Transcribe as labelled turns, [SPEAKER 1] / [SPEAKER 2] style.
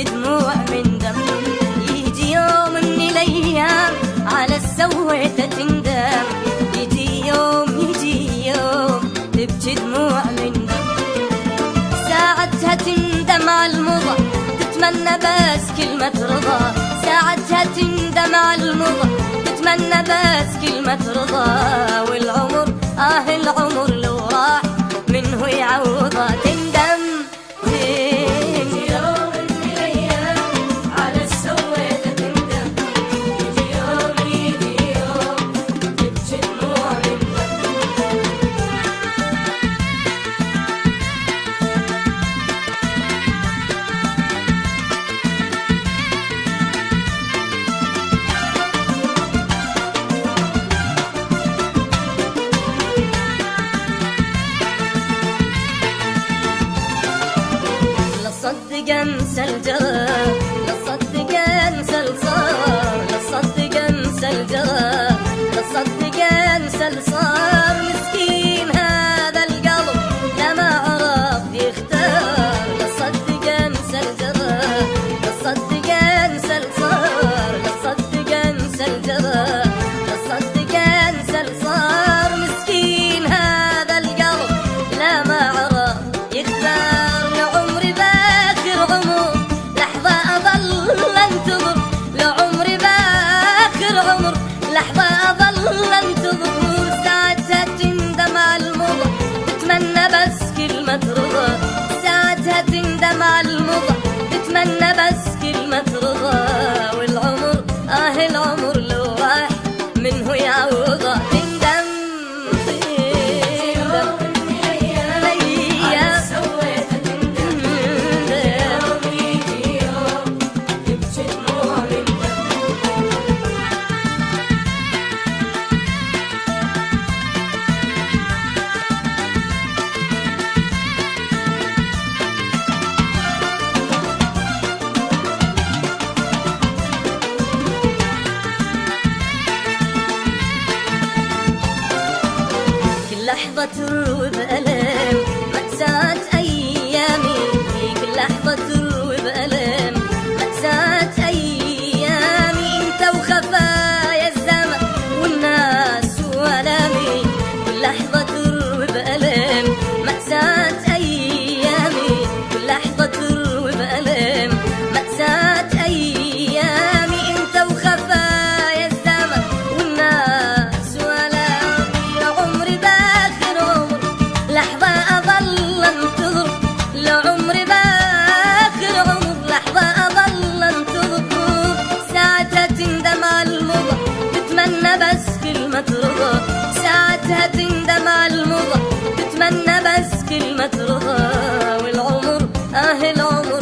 [SPEAKER 1] تبكي دموع من دم. يجي يوم من الايام على السويته تندم، يجي يوم تبكي دموع من دم. ساعتها تندم على المضى تتمنى بس كلمة رضا، ساعتها تندم على المضى تتمنى بس كلمة رضا. والعمر العمر لو راح منه يعوضه. تندم يوم من الايام على السويته تندم، يجي يوم تبكي دموع من دم. صدق انسى الجرى، لا صدق انسى الصار، لا صدق انسى الجرى، لا صدق انسى الصار. مسكين هذا القلب لا ما عرف يختار. لا صدق انسى الجرى، لا صدق انسى الصار، لا صدق انسى الجرى، لا صدق انسى الصار. مسكين هذا القلب لا ما عرف يختار. لحظة أظل انتظر، ساعتها تندم على المضى تتمنى بس كلمة رضا، ساعتها تندم على المضى تتمنى بس كلمة رضا. والعمر العمر لو راح منه يعوضه. تندم لحظة تروي بألم مأساة أيامي، كل لحظة تروي بألم مأساة أيامي. أنت وخفايا الزمن والناس وألامي، كل لحظة تروي بألم مأساة أيامي، كل لحظة تروي بألم مأساة أيامي. أنت وخفايا الزمن والناس وألامي. عمري لحظة أظل انتظر، لعمري باخر عمر لحظة أظل انتظر. ساعتها تندم على المضى تتمنى بس كلمة رضا، ساعتها تندم على المضى تتمنى بس كلمة رضا. والعمر العمر